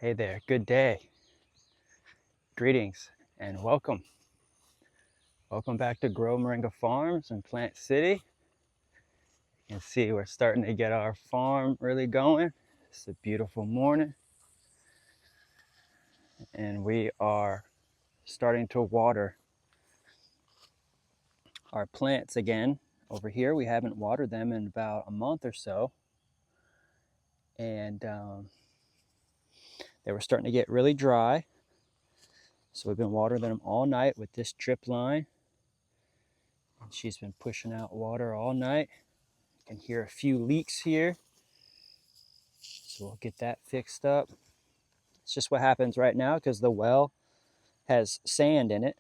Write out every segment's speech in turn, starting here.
Hey there, good day. Greetings and welcome. Welcome back to Grow Moringa Farms in Plant City. You can see we're starting to get our farm really going. It's a beautiful morning and we are starting to water our plants again. Over here, we haven't watered them in about a month or so. And they were starting to get really dry. So we've been watering them all night with this drip line. And she's been pushing out water all night. You can hear a few leaks here. So we'll get that fixed up. It's just what happens right now because the well has sand in it.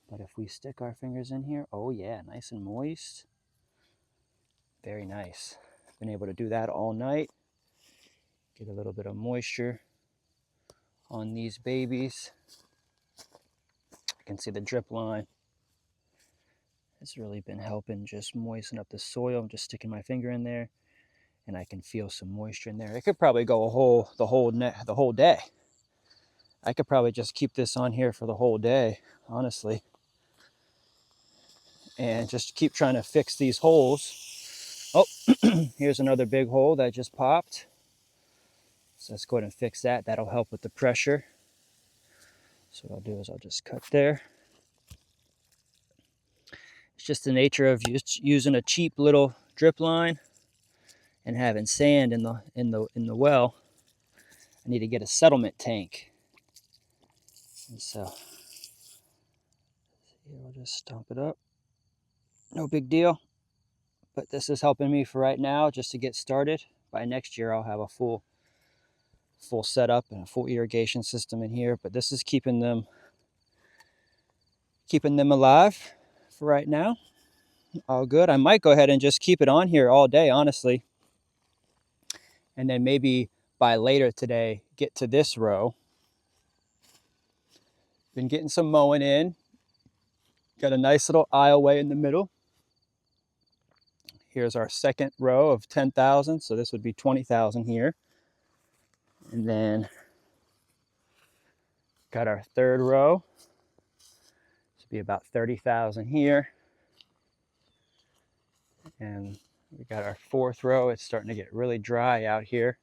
But if we stick our fingers in here, oh yeah, nice and moist. Very nice. Been able to do that all night. Get a little bit of moisture on these babies. I can see the drip line. It's really been helping just moisten up the soil. I'm just sticking my finger in there and I can feel some moisture in there. It could probably go the whole day. I could probably just keep this on here for the whole day, honestly. And just keep trying to fix these holes. Oh, here's another big hole that just popped. So let's go ahead and fix that. That'll help with the pressure. So what I'll do is I'll just cut there. It's just the nature of using a cheap little drip line and having sand in the well. I need to get a settlement tank. And so here I'll just stomp it up. No big deal. But this is helping me for right now just to get started. By next year I'll have a full setup and a full irrigation system in here, but this is keeping them alive for right now. All good. I might go ahead and just keep it on here all day, honestly, and then maybe by later today get to this row. Been getting some mowing in. Got a nice little aisleway in the middle. Here's our second row of 10,000, so this would be 20,000 here. And then got our third row. This would be about 30,000 here. And we got our fourth row. It's starting to get really dry out here.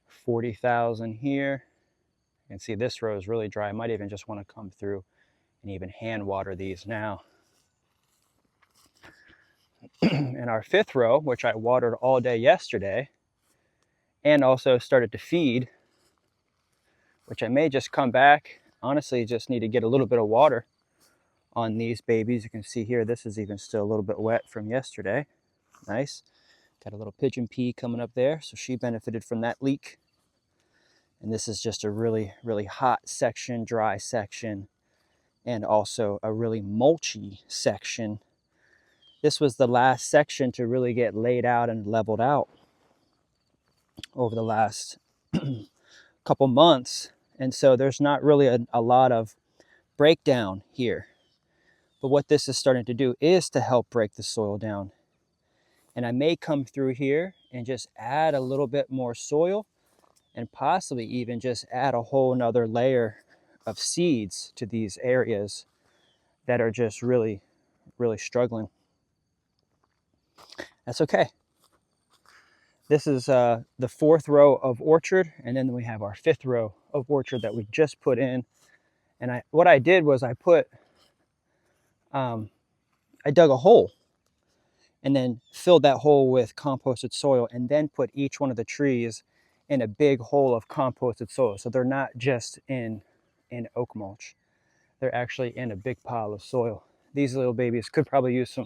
40,000 here. You can see this row is really dry. I might even just want to come through and even hand water these now. And our fifth row, which I watered all day yesterday, and also started to feed, which I may just come back. Honestly, just need to get a little bit of water on these babies. You can see here, this is even still a little bit wet from yesterday. Nice. Got a little pigeon pea coming up there, so she benefited from that leak. And this is just a really, really hot section, dry section, and also a really mulchy section. This was the last section to really get laid out and leveled out over the last couple months. And so there's not really a lot of breakdown here. But what this is starting to do is to help break the soil down. And I may come through here and just add a little bit more soil and possibly even just add a whole nother layer of seeds to these areas that are just really, really struggling. That's okay. This is the fourth row of orchard, and then we have our fifth row of orchard that we just put in. And what I did was I dug a hole and then filled that hole with composted soil and then put each one of the trees in a big hole of composted soil. So they're not just in oak mulch. They're actually in a big pile of soil. These little babies could probably use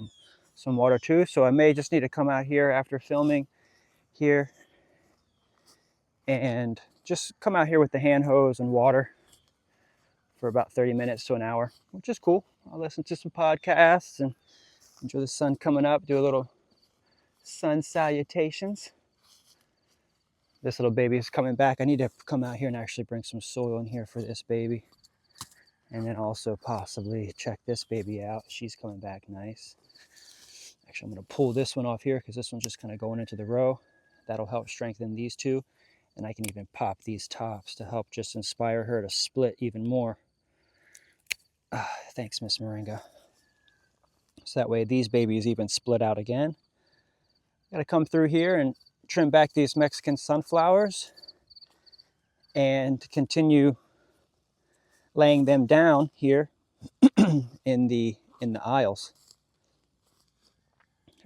some water too. So I may just need to come out here after filming here and just come out here with the hand hose and water for about 30 minutes to an hour, which is cool. I'll listen to some podcasts and enjoy the sun coming up, do a little sun salutations. This little baby is coming back. I need to come out here and actually bring some soil in here for this baby. And then also possibly check this baby out. She's coming back nice. Actually, I'm going to pull this one off here because this one's just kind of going into the row. That'll help strengthen these two. And I can even pop these tops to help just inspire her to split even more. Thanks, Miss Moringa. So that way these babies even split out again. Gotta come through here and trim back these Mexican sunflowers and continue laying them down here in the aisles.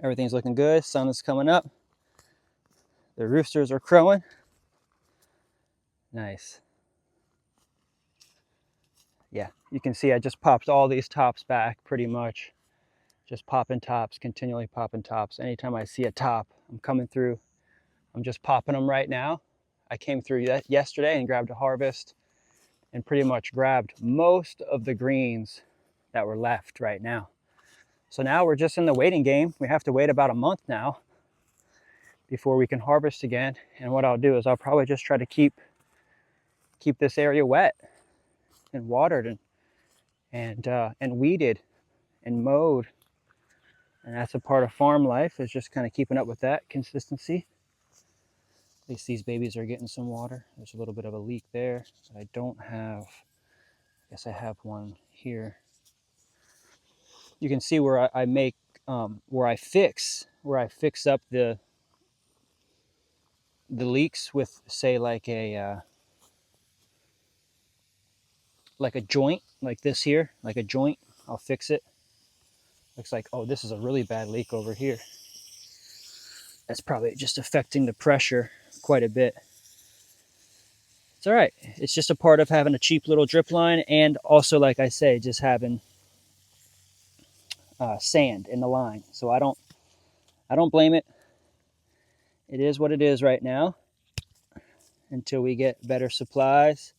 Everything's looking good. Sun is coming up. The roosters are crowing. Nice. Yeah, you can see I just popped all these tops back pretty much. Just popping tops, continually popping tops. Anytime I see a top, I'm coming through. I'm just popping them right now. I came through yesterday and grabbed a harvest and pretty much grabbed most of the greens that were left right now. So now we're just in the waiting game. We have to wait about a month now before we can harvest again. And what I'll do is I'll probably just try to keep this area wet and watered and weeded and mowed. And that's a part of farm life, is just kind of keeping up with that consistency. At least these babies are getting some water. There's a little bit of a leak there. I don't have, I guess I have one here. You can see where I make, where I fix up the leaks with, say, like a joint, like this here, like a joint. I'll fix it. Looks like, oh, this is a really bad leak over here. That's probably just affecting the pressure quite a bit. It's all right. It's just a part of having a cheap little drip line, and also, like I say, just having sand in the line. So I don't blame it. It is what it is right now until we get better supplies.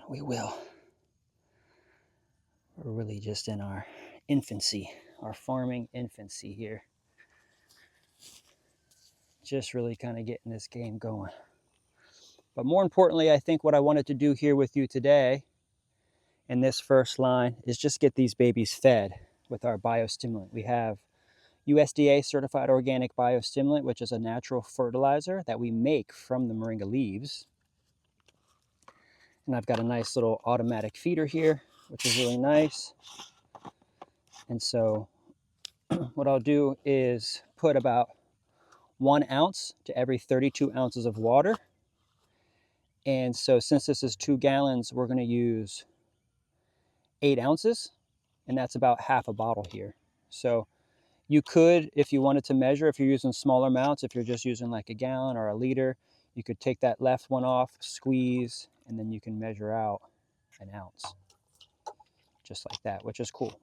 We will. We're really just in our infancy, our farming infancy here. Just really kind of getting this game going. But more importantly, I think what I wanted to do here with you today in this first line is just get these babies fed with our biostimulant. We have USDA certified organic biostimulant, which is a natural fertilizer that we make from the moringa leaves. And I've got a nice little automatic feeder here, which is really nice. And so what I'll do is put about 1 ounce to every 32 ounces of water. And so since this is 2 gallons, we're going to use 8 ounces, and that's about half a bottle here. So you could, if you wanted to measure, if you're using smaller amounts, if you're just using like a gallon or a liter, you could take that left one off, squeeze, and then you can measure out 1 ounce. Just like that, which is cool.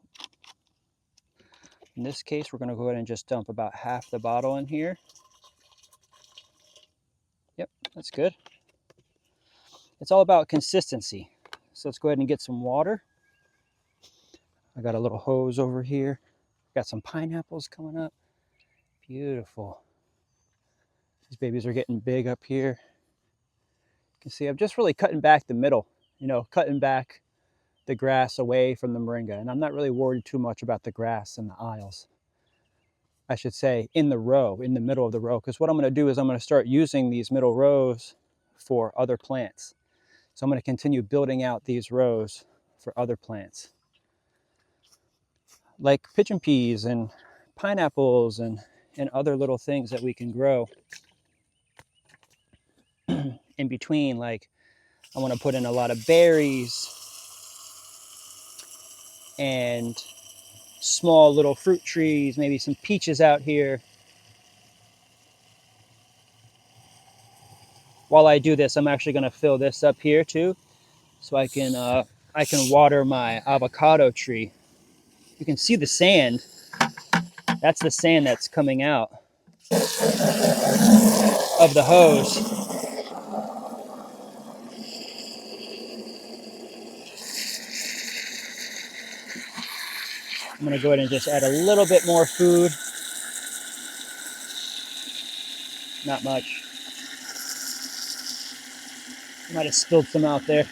In this case, we're going to go ahead and just dump about half the bottle in here. Yep, that's good. It's all about consistency. So let's go ahead and get some water. I got a little hose over here. Got some pineapples coming up. Beautiful. These babies are getting big up here. You can see I'm just really cutting back the middle, cutting back the grass away from the moringa. And I'm not really worried too much about the grass in the aisles. I should say in the row, in the middle of the row, because what I'm going to do is I'm going to start using these middle rows for other plants. So I'm going to continue building out these rows for other plants, like pigeon peas and pineapples and other little things that we can grow in between. Like I want to put in a lot of berries and small little fruit trees, maybe some peaches out here. While I do this, I'm actually going to fill this up here too, so I can water my avocado tree. You can see the sand. That's the sand that's coming out of the hose. I'm going to go ahead and just add a little bit more food. Not much. Might have spilled some out there.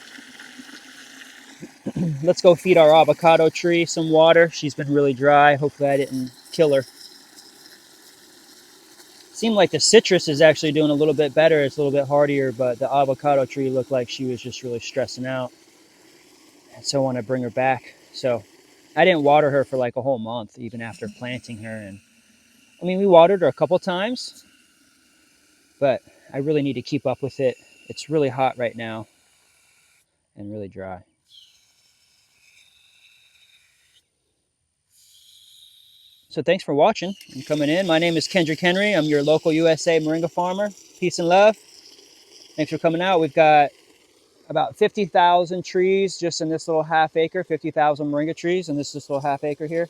Let's go feed our avocado tree some water. She's been really dry. Hopefully I didn't kill her. Seemed like the citrus is actually doing a little bit better. It's a little bit hardier, but the avocado tree looked like she was just really stressing out. And so I want to bring her back. So I didn't water her for like a whole month, even after planting her. And I mean, we watered her a couple times, but I really need to keep up with it. It's really hot right now and really dry. So thanks for watching and coming in. My name is Kendrick Henry. I'm your local USA Moringa farmer. Peace and love. Thanks for coming out. We've got about 50,000 trees just in this little half acre, 50,000 Moringa trees in this little half acre here.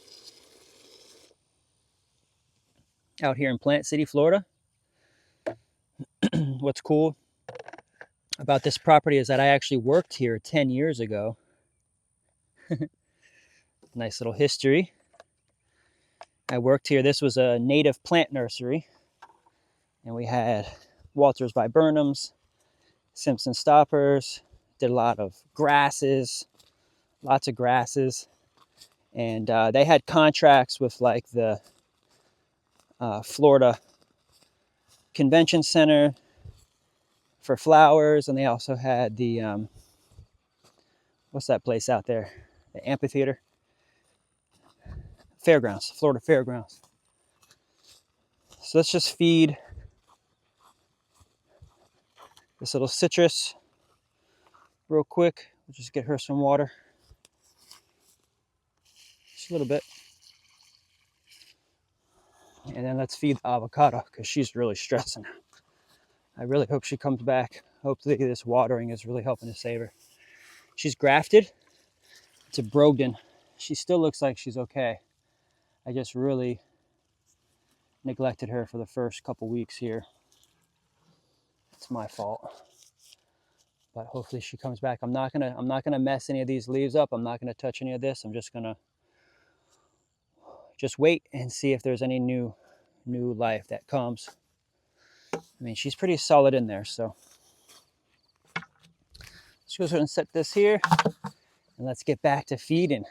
Out here in Plant City, Florida. What's cool about this property is that I actually worked here 10 years ago. Nice little history. I worked here. This was a native plant nursery. And we had Walters viburnums, Simpson stoppers, did a lot of grasses, lots of grasses. And they had contracts with like the Florida Convention Center for flowers. And they also had the, what's that place out there? The amphitheater? Fairgrounds, Florida Fairgrounds. So let's just feed this little citrus real quick. We'll just get her some water. Just a little bit. And then let's feed the avocado because she's really stressing. I really hope she comes back. Hopefully this watering is really helping to save her. She's grafted to Brogden. She still looks like she's okay. I just really neglected her for the first couple weeks here. It's my fault. But hopefully she comes back. I'm not gonna mess any of these leaves up. I'm not gonna touch any of this. I'm just gonna wait and see if there's any new life that comes. I mean, she's pretty solid in there, so let's go ahead and set this here and let's get back to feeding.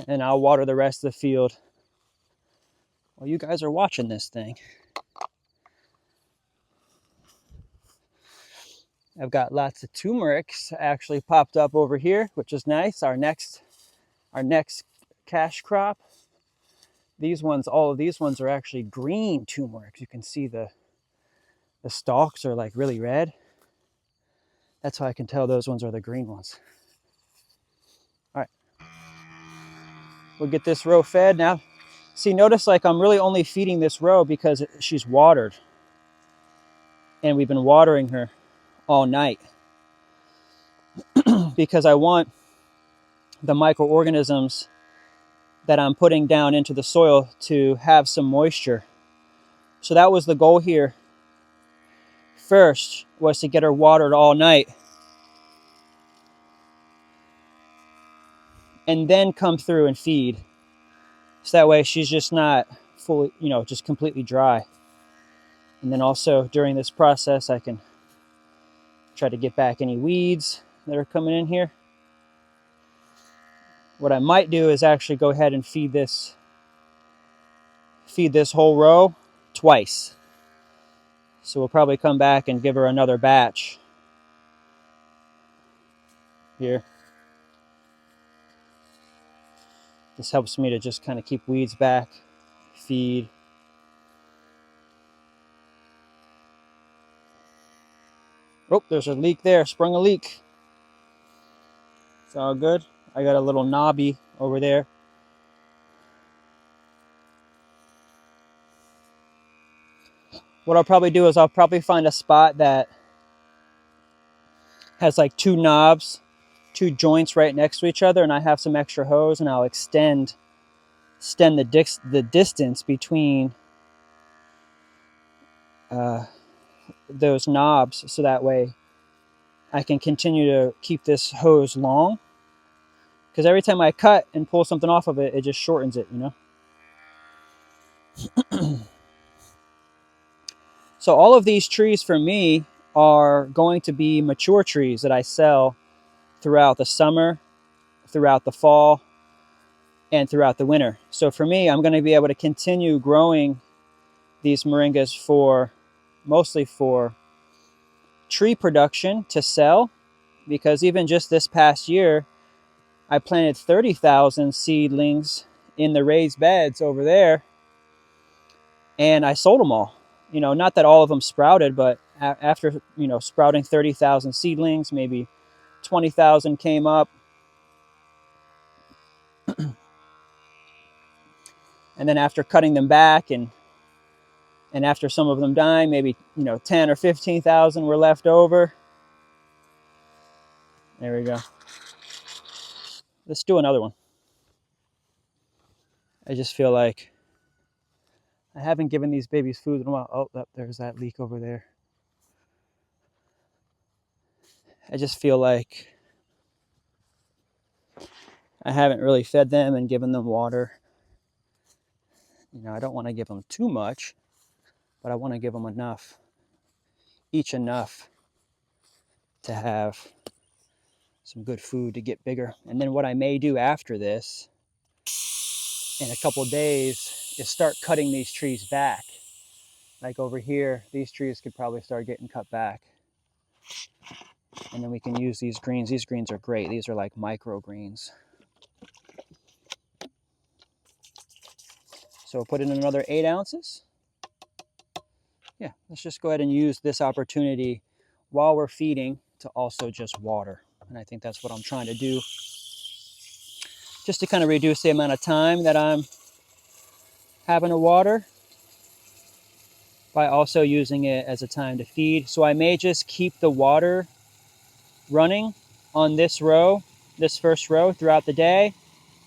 And I'll water the rest of the field while you guys are watching this thing. I've got lots of turmerics actually popped up over here, which is nice. Our next cash crop. These ones, all of these ones are actually green turmerics. You can see the stalks are like really red. That's how I can tell those ones are the green ones. All right. We'll get this row fed now. See, notice like I'm really only feeding this row because she's watered. And we've been watering her all night. Because I want the microorganisms that I'm putting down into the soil to have some moisture. So that was the goal here. First was to get her watered all night. And then come through and feed. So that way she's just not fully, just completely dry. And then also during this process, I can try to get back any weeds that are coming in here. What I might do is actually go ahead and feed this whole row twice. So we'll probably come back and give her another batch here. This helps me to just kind of keep weeds back, feed. Oh, there's a leak there, sprung a leak. It's all good. I got a little knobby over there. What I'll probably do is I'll probably find a spot that has like two knobs, two joints right next to each other, and I have some extra hose, and I'll extend the distance between those knobs, so that way I can continue to keep this hose long. Because every time I cut and pull something off of it, it just shortens it, So all of these trees for me are going to be mature trees that I sell throughout the summer, throughout the fall, and throughout the winter. So for me, I'm going to be able to continue growing these moringas for mostly for tree production to sell, because even just this past year, I planted 30,000 seedlings in the raised beds over there, and I sold them all. You know, not that all of them sprouted, but after, you know, sprouting 30,000 seedlings, maybe 20,000 came up. And then after cutting them back and after some of them dying, maybe, you know, 10 or 15,000 were left over. There we go. Let's do another one. I just feel like I haven't given these babies food in a while. Oh, there's that leak over there. I just feel like I haven't really fed them and given them water. You know, I don't want to give them too much, but I want to give them enough, each enough to have some good food to get bigger. And then what I may do after this, in a couple days, is start cutting these trees back. Like over here, these trees could probably start getting cut back. And then we can use these greens. These greens are great. These are like micro greens. So we'll put in another 8 ounces. Yeah, let's just go ahead and use this opportunity while we're feeding to also just water. And I think that's what I'm trying to do, just to kind of reduce the amount of time that I'm having to water by also using it as a time to feed. So I may just keep the water running on this row, this first row throughout the day,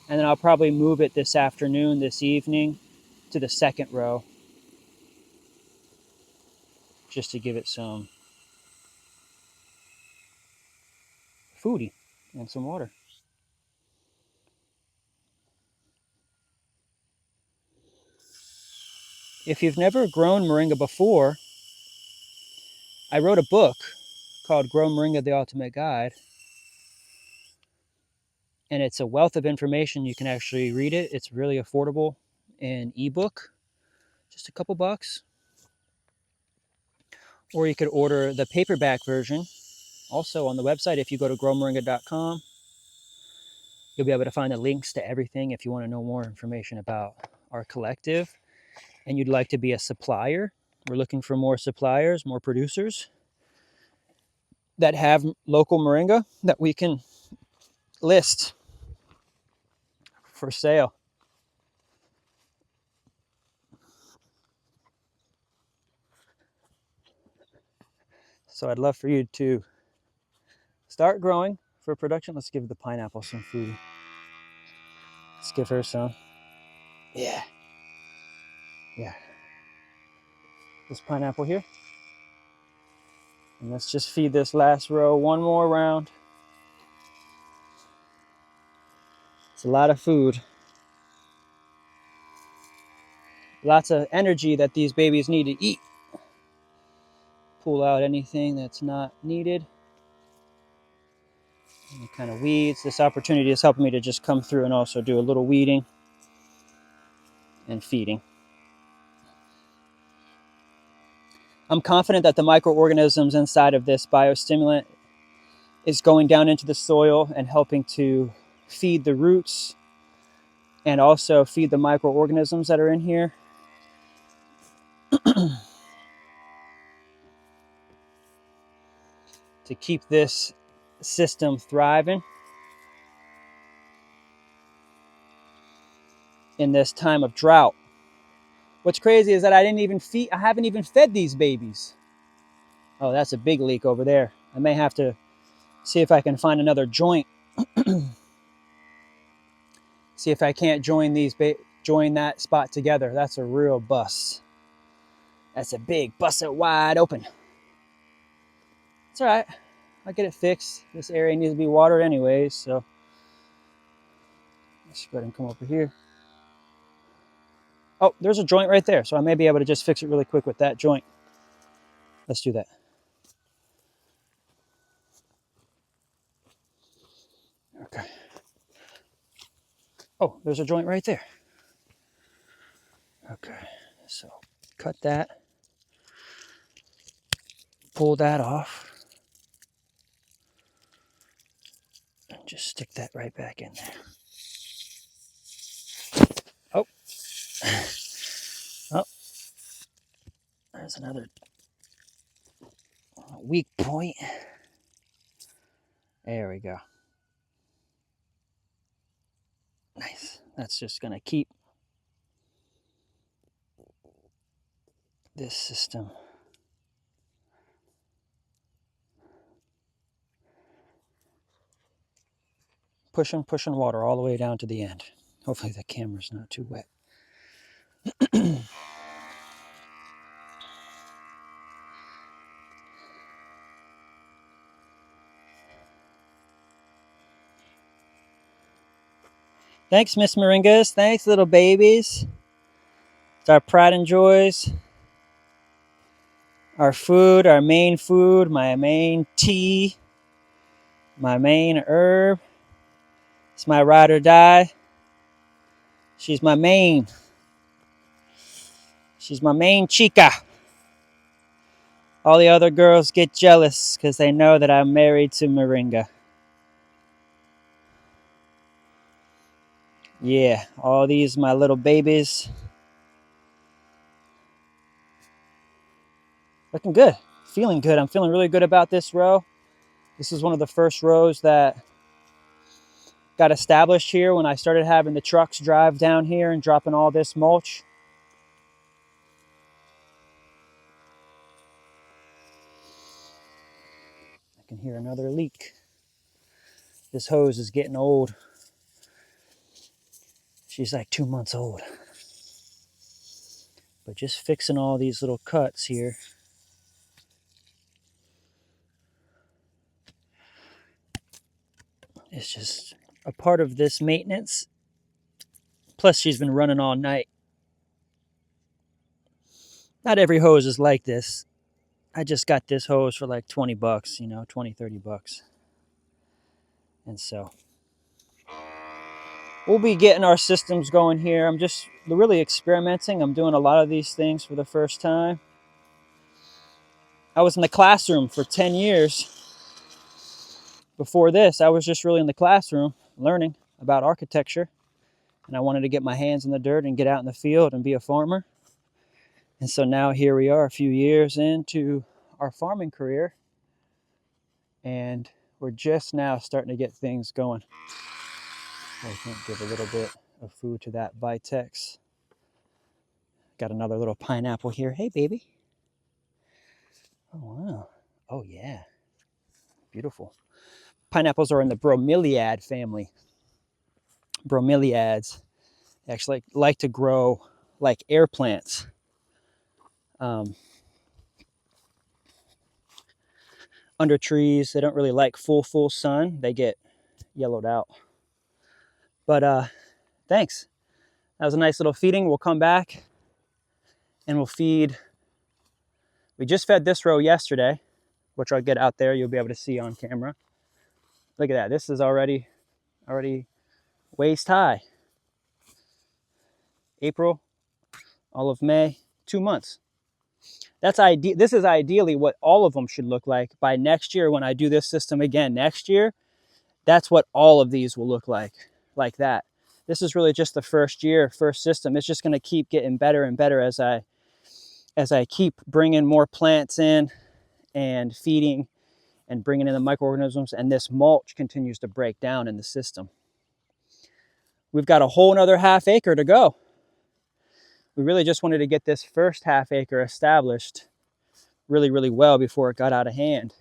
and then I'll probably move it this afternoon, this evening, to the second row, just to give it some foodie and some water. If you've never grown moringa before, I wrote a book called Grow Moringa, the Ultimate Guide. And it's a wealth of information. You can actually read it. It's really affordable in ebook, just a couple bucks. Or you could order the paperback version also on the website. If you go to growmoringa.com, you'll be able to find the links to everything if you want to know more information about our collective and you'd like to be a supplier. We're looking for more suppliers, more producers that have local moringa that we can list for sale. So I'd love for you to start growing for production. Let's give the pineapple some food. Let's give her some. Yeah. Yeah. This pineapple here. And let's just feed this last row one more round. It's a lot of food. Lots of energy that these babies need to eat. Pull out anything that's not needed. Any kind of weeds. This opportunity is helping me to just come through and also do a little weeding and feeding. I'm confident that the microorganisms inside of this biostimulant is going down into the soil and helping to feed the roots and also feed the microorganisms that are in here. To keep this system thriving in this time of drought. What's crazy is that I haven't even fed these babies. Oh, that's a big leak over there. I may have to see if I can find another joint. See if I can't join that spot together. That's a real bust. That's a big bust it wide open. It's all right. I'll get it fixed. This area needs to be watered anyways, so let's go ahead and come over here. Oh, there's a joint right there, so I may be able to just fix it really quick with that joint. Let's do that. Okay. Oh, there's a joint right there. Okay, so cut that, pull that off, and just stick that right back in there. Oh, oh, there's another weak point. There we go. Nice. That's just going to keep this system pushing water all the way down to the end. Hopefully the camera's not too wet. Thanks, Miss Moringas. Thanks, little babies. It's our pride and joys. Our food, our main food, my main tea, my main herb. It's my ride or die. She's my main. She's my main chica. All the other girls get jealous because they know that I'm married to Moringa. Yeah, all these my little babies. Looking good. Feeling good. I'm feeling really good about this row. This is one of the first rows that got established here when I started having the trucks drive down here and dropping all this mulch. I can hear another leak. This hose is getting old. She's like 2 months old. But just fixing all these little cuts here. It's just a part of this maintenance. Plus she's been running all night. Not every hose is like this. I just got this hose for like 20 bucks, you know, 20, 30 bucks. And so we'll be getting our systems going here. I'm just really experimenting. I'm doing a lot of these things for the first time. I was in the classroom for 10 years. Before this, I was just really in the classroom learning about architecture. And I wanted to get my hands in the dirt and get out in the field and be a farmer. And so now here we are a few years into our farming career. And we're just now starting to get things going. I think give a little bit of food to that Vitex. Got another little pineapple here. Hey, baby. Oh, wow. Oh, yeah. Beautiful. Pineapples are in the bromeliad family. Bromeliads actually like to grow like air plants. Under trees, they don't really like full sun. They get yellowed out. But thanks. That was a nice little feeding. We'll come back and we'll feed. We just fed this row yesterday, which I'll get out there. You'll be able to see on camera. Look at that. This is already waist high. April, all of May, 2 months. That's this is ideally what all of them should look like by next year. When I do this system again next year, that's what all of these will look like that. This is really just the first system. It's just going to keep getting better and better as I keep bringing more plants in and feeding and bringing in the microorganisms, and this mulch continues to break down in the system. We've got a whole nother half acre to go. We really just wanted to get this first half acre established really well before it got out of hand.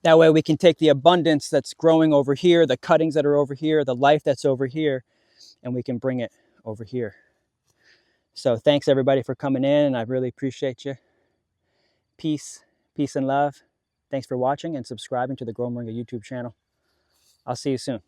That way we can take the abundance that's growing over here, the cuttings that are over here, the life that's over here, and we can bring it over here. So thanks everybody for coming in, and I really appreciate you. Peace and love. Thanks for watching and subscribing to the Grow Moringa YouTube channel. I'll see you soon.